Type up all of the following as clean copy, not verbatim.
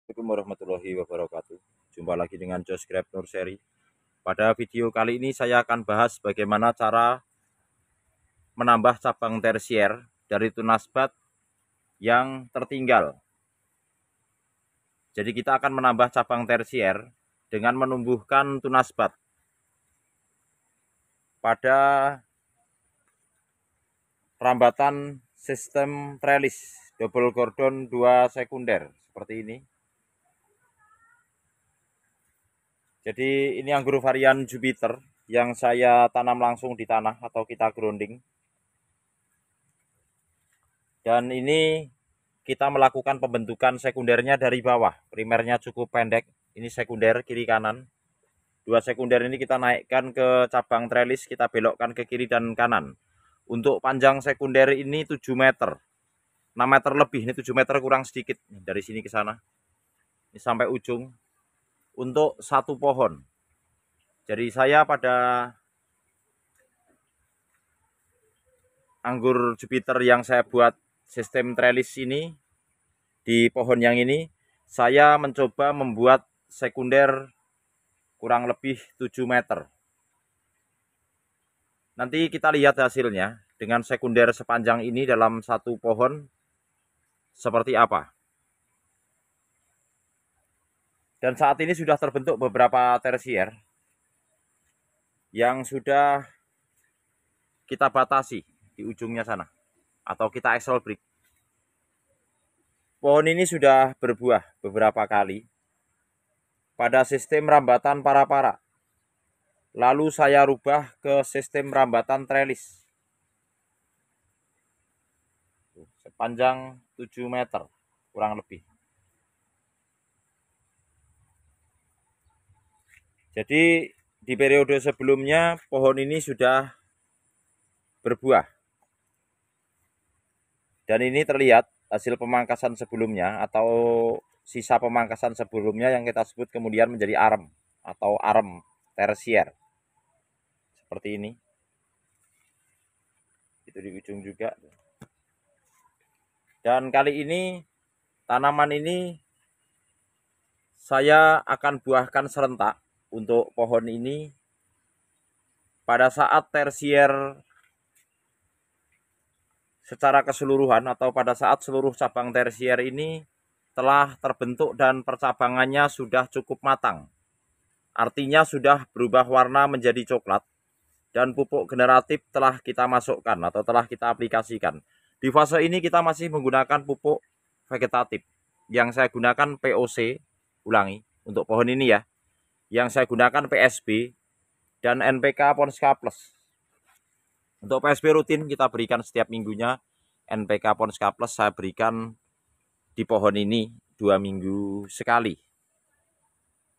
Assalamualaikum warahmatullahi wabarakatuh. Jumpa lagi dengan Jos Grab Nurseri. Pada video kali ini saya akan bahas bagaimana cara menambah cabang tersier dari tunas bat yang tertinggal. Jadi kita akan menambah cabang tersier dengan menumbuhkan tunas bat pada rambatan sistem trellis double cordon 2 sekunder seperti ini. Jadi ini anggur varian Jupiter yang saya tanam langsung di tanah atau kita grounding. Dan ini kita melakukan pembentukan sekundernya dari bawah. Primernya cukup pendek, ini sekunder kiri kanan. Dua sekunder ini kita naikkan ke cabang trellis, kita belokkan ke kiri dan kanan. Untuk panjang sekunder ini 7 meter. 6 meter lebih, ini 7 meter kurang sedikit dari sini ke sana. Ini sampai ujung untuk satu pohon. Jadi saya pada anggur Jupiter yang saya buat sistem trellis ini, di pohon yang ini saya mencoba membuat sekunder kurang lebih 7 meter. Nanti kita lihat hasilnya dengan sekunder sepanjang ini dalam satu pohon seperti apa. Dan saat ini sudah terbentuk beberapa tersier yang sudah kita batasi di ujungnya sana atau kita axle break. Pohon ini sudah berbuah beberapa kali pada sistem rambatan para-para. Lalu saya rubah ke sistem rambatan trellis sepanjang 7 meter kurang lebih. Jadi di periode sebelumnya pohon ini sudah berbuah. Dan ini terlihat hasil pemangkasan sebelumnya atau sisa pemangkasan sebelumnya yang kita sebut kemudian menjadi arem atau arem tersier. Seperti ini. Itu di ujung juga. Dan kali ini tanaman ini saya akan buahkan serentak untuk pohon ini pada saat tersier secara keseluruhan atau pada saat seluruh cabang tersier ini telah terbentuk dan percabangannya sudah cukup matang. Artinya sudah berubah warna menjadi coklat dan pupuk generatif telah kita masukkan atau telah kita aplikasikan. Di fase ini kita masih menggunakan pupuk vegetatif yang saya gunakan POC, ulangi, untuk pohon ini ya. Yang saya gunakan PSB dan NPK Ponska Plus. Untuk PSB rutin kita berikan setiap minggunya, NPK Ponska Plus saya berikan di pohon ini 2 minggu sekali.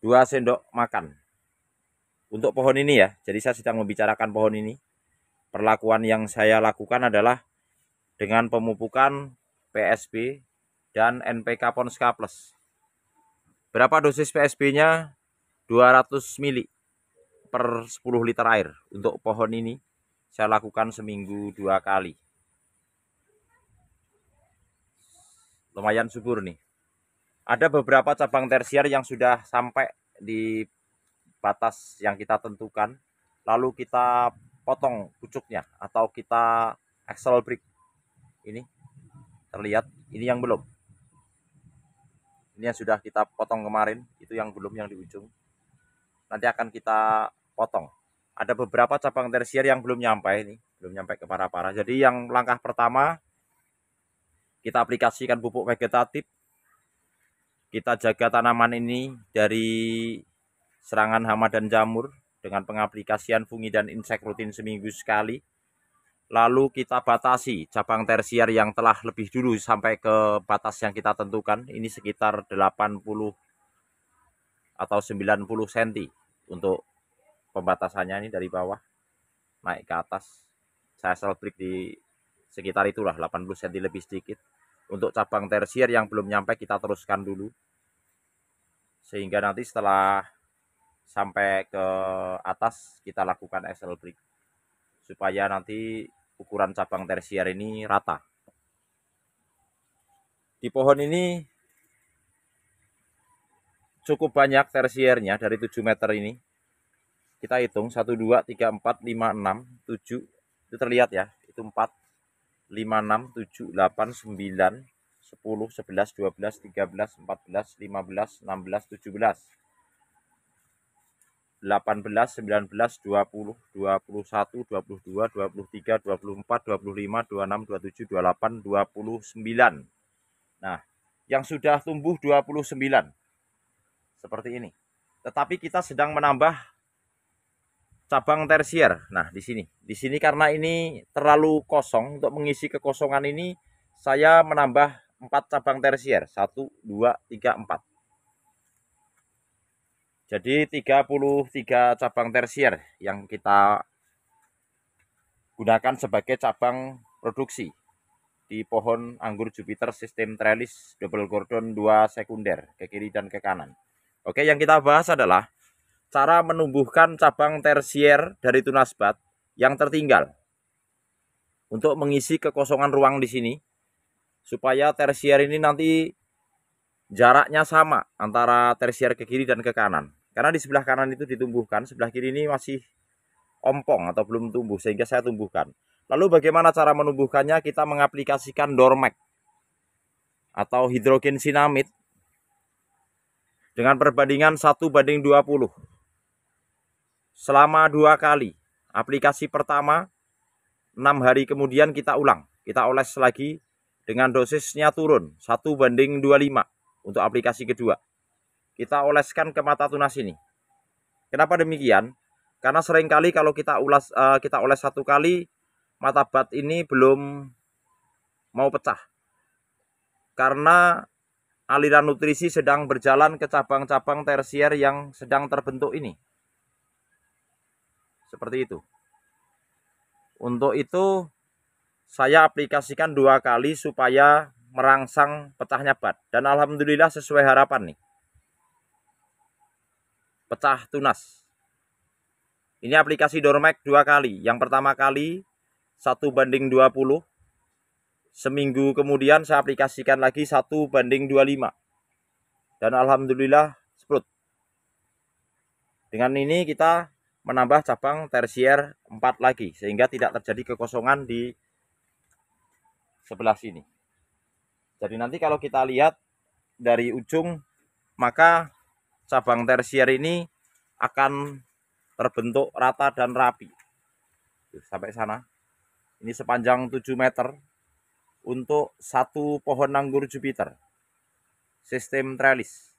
2 sendok makan. Untuk pohon ini ya, jadi saya sedang membicarakan pohon ini. Perlakuan yang saya lakukan adalah dengan pemupukan PSB dan NPK Ponska Plus. Berapa dosis PSB-nya? 200 mili per 10 liter air. Untuk pohon ini saya lakukan seminggu 2 kali. Lumayan subur nih. Ada beberapa cabang tersier yang sudah sampai di batas yang kita tentukan. Lalu kita potong pucuknya atau kita axle break. Ini terlihat, ini yang belum. Ini yang sudah kita potong kemarin, itu yang belum, yang di ujung. Nanti akan kita potong. Ada beberapa cabang tersier yang belum nyampe ini, belum nyampe ke para-para. Jadi yang langkah pertama kita aplikasikan pupuk vegetatif. Kita jaga tanaman ini dari serangan hama dan jamur dengan pengaplikasian fungi dan insek rutin seminggu sekali. Lalu kita batasi cabang tersier yang telah lebih dulu sampai ke batas yang kita tentukan. Ini sekitar 80 atau 90 cm untuk pembatasannya ini dari bawah naik ke atas. Saya selbrik di sekitar itulah 80 cm lebih sedikit. Untuk cabang tersier yang belum nyampe kita teruskan dulu. Sehingga nanti setelah sampai ke atas kita lakukan axle break. Supaya nanti ukuran cabang tersier ini rata. Di pohon ini cukup banyak tersiernya dari 7 meter ini. Kita hitung 1, 2, 3, 4, 5, 6, 7. Itu terlihat ya, itu 4, 5, 6, 7, 8, 9, 10, 11, 12, 13, 14, 15, 16, 17, 18, 19, 20, 21, 22, 23, 24, 25, 26, 27, 28, 29. Nah, yang sudah tumbuh 29 seperti ini. Tetapi kita sedang menambah cabang tersier. Nah, di sini karena ini terlalu kosong, untuk mengisi kekosongan ini saya menambah 4 cabang tersier. 1, 2, 3, 4. Jadi 33 cabang tersier yang kita gunakan sebagai cabang produksi di pohon anggur Jupiter sistem trellis double cordon 2 sekunder ke kiri dan ke kanan. Oke, yang kita bahas adalah cara menumbuhkan cabang tersier dari tunas bud yang tertinggal untuk mengisi kekosongan ruang di sini, supaya tersier ini nanti jaraknya sama antara tersier ke kiri dan ke kanan. Karena di sebelah kanan itu ditumbuhkan, sebelah kiri ini masih ompong atau belum tumbuh, sehingga saya tumbuhkan. Lalu bagaimana cara menumbuhkannya? Kita mengaplikasikan Dormax atau hidrogen sinamid dengan perbandingan 1:20 selama 2 kali. Aplikasi pertama 6 hari kemudian kita ulang, kita oles lagi dengan dosisnya turun 1:25 untuk aplikasi kedua. Kita oleskan ke mata tunas ini. Kenapa demikian? Karena seringkali kalau kita oles 1 kali, mata bud ini belum mau pecah. Karena aliran nutrisi sedang berjalan ke cabang-cabang tersier yang sedang terbentuk ini. Seperti itu. Untuk itu saya aplikasikan 2 kali supaya merangsang pecahnya bud. Dan alhamdulillah sesuai harapan nih. Pecah tunas. Ini aplikasi Dormax 2 kali. Yang pertama kali 1:20. Seminggu kemudian saya aplikasikan lagi 1:25. Dan alhamdulillah sprout. Dengan ini kita menambah cabang tersier 4 lagi, sehingga tidak terjadi kekosongan di sebelah sini. Jadi nanti kalau kita lihat dari ujung, maka cabang tersier ini akan terbentuk rata dan rapi. Sampai sana. Ini sepanjang 7 meter untuk satu pohon anggur Jupiter sistem trellis.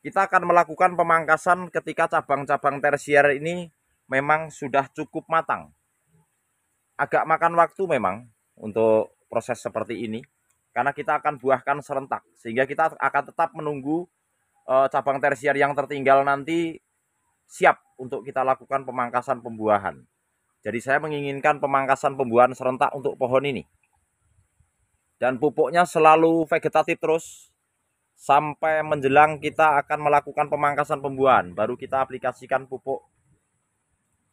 Kita akan melakukan pemangkasan ketika cabang-cabang tersier ini memang sudah cukup matang. Agak makan waktu memang untuk proses seperti ini, karena kita akan buahkan serentak, sehingga kita akan tetap menunggu cabang tersier yang tertinggal nanti siap untuk kita lakukan pemangkasan pembuahan. Jadi saya menginginkan pemangkasan pembuahan serentak untuk pohon ini. Dan pupuknya selalu vegetatif terus sampai menjelang kita akan melakukan pemangkasan pembuahan. Baru kita aplikasikan pupuk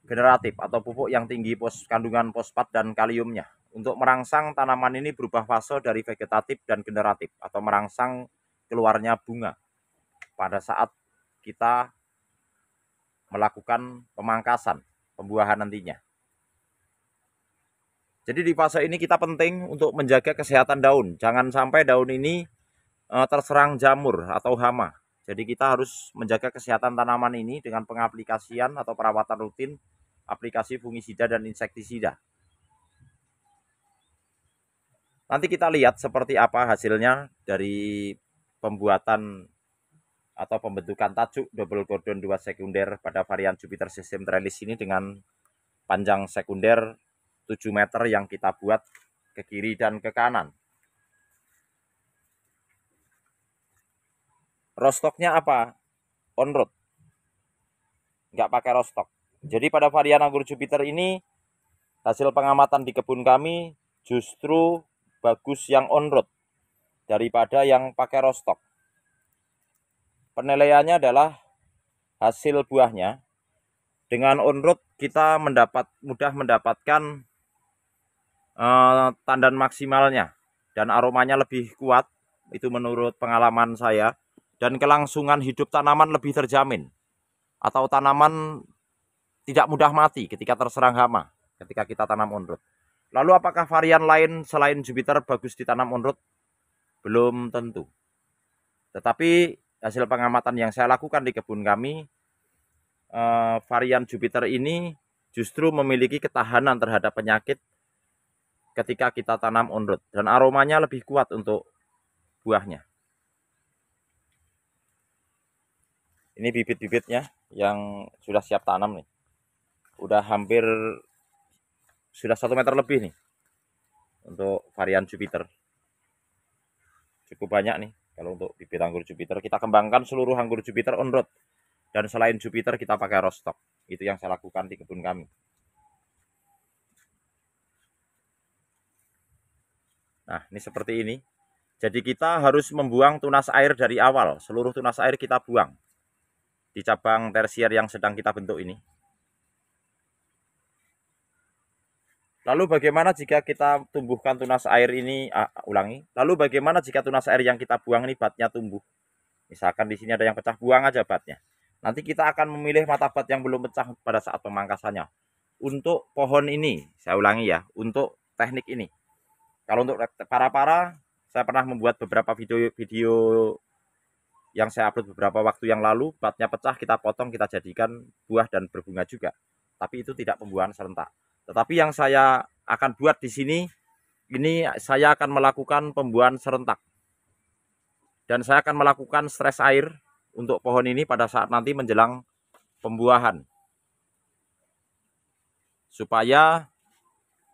generatif atau pupuk yang tinggi kandungan fosfat dan kaliumnya, untuk merangsang tanaman ini berubah fase dari vegetatif dan generatif, atau merangsang keluarnya bunga pada saat kita melakukan pemangkasan pembuahan nantinya. Jadi di fase ini kita penting untuk menjaga kesehatan daun. Jangan sampai daun ini terserang jamur atau hama. Jadi kita harus menjaga kesehatan tanaman ini dengan pengaplikasian atau perawatan rutin, aplikasi fungisida dan insektisida. Nanti kita lihat seperti apa hasilnya dari pembuatan atau pembentukan tajuk double cordon 2 sekunder pada varian Jupiter sistem trellis ini dengan panjang sekunder 7 meter yang kita buat ke kiri dan ke kanan. Rostoknya apa? On road. Nggak pakai rostok. Jadi pada varian anggur Jupiter ini, hasil pengamatan di kebun kami justru bagus yang on road daripada yang pakai rostok. Penilaiannya adalah hasil buahnya. Dengan on road kita mudah mendapatkan tandan maksimalnya dan aromanya lebih kuat. Itu menurut pengalaman saya. dan kelangsungan hidup tanaman lebih terjamin, atau tanaman tidak mudah mati ketika terserang hama ketika kita tanam on-road. Lalu apakah varian lain selain Jupiter bagus ditanam on-road? Belum tentu. Tetapi hasil pengamatan yang saya lakukan di kebun kami, varian Jupiter ini justru memiliki ketahanan terhadap penyakit ketika kita tanam on-road, dan aromanya lebih kuat untuk buahnya. Ini bibit-bibitnya yang sudah siap tanam nih. Udah hampir sudah 1 meter lebih nih untuk varian Jupiter. Cukup banyak nih kalau untuk bibit anggur Jupiter. Kita kembangkan seluruh anggur Jupiter on-road. Dan selain Jupiter kita pakai rostock. Itu yang saya lakukan di kebun kami. Nah, ini seperti ini. Jadi kita harus membuang tunas air dari awal. Seluruh tunas air kita buang di cabang tersier yang sedang kita bentuk ini. Lalu bagaimana jika kita tumbuhkan tunas air ini, Lalu bagaimana jika tunas air yang kita buang ini batnya tumbuh? Misalkan di sini ada yang pecah, buang aja batnya. Nanti kita akan memilih mata bat yang belum pecah pada saat pemangkasannya. Untuk pohon ini, saya ulangi ya, untuk teknik ini. Kalau untuk para-para, saya pernah membuat beberapa video yang saya upload beberapa waktu yang lalu. Batnya pecah, kita potong, kita jadikan buah dan berbunga juga. Tapi itu tidak pembuahan serentak. Tetapi yang saya akan buat di sini, ini saya akan melakukan pembuahan serentak. Dan saya akan melakukan stres air untuk pohon ini pada saat nanti menjelang pembuahan. Supaya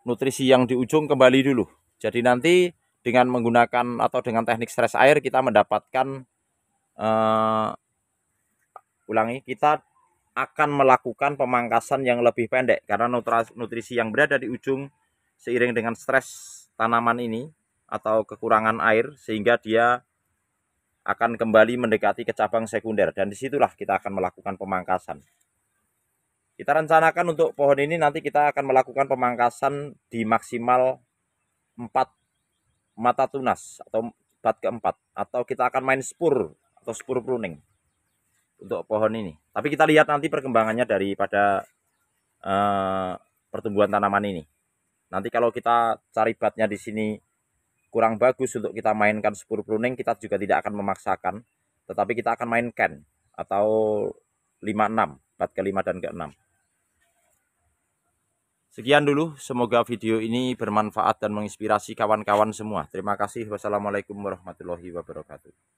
nutrisi yang di ujung kembali dulu. Jadi nanti dengan menggunakan atau dengan teknik stres air kita mendapatkan kita akan melakukan pemangkasan yang lebih pendek karena nutrisi yang berada di ujung seiring dengan stres tanaman ini atau kekurangan air sehingga dia akan kembali mendekati ke cabang sekunder, dan disitulah kita akan melakukan pemangkasan. Kita rencanakan untuk pohon ini nanti kita akan melakukan pemangkasan di maksimal 4 mata tunas atau bat keempat, atau kita akan main spur atau spur pruning untuk pohon ini. Tapi kita lihat nanti perkembangannya daripada pertumbuhan tanaman ini. Nanti kalau kita cari batnya di sini kurang bagus untuk kita mainkan spur pruning, kita juga tidak akan memaksakan, tetapi kita akan main can atau 5-6, bat ke-5 dan ke-6. Sekian dulu, semoga video ini bermanfaat dan menginspirasi kawan-kawan semua. Terima kasih. Wassalamualaikum warahmatullahi wabarakatuh.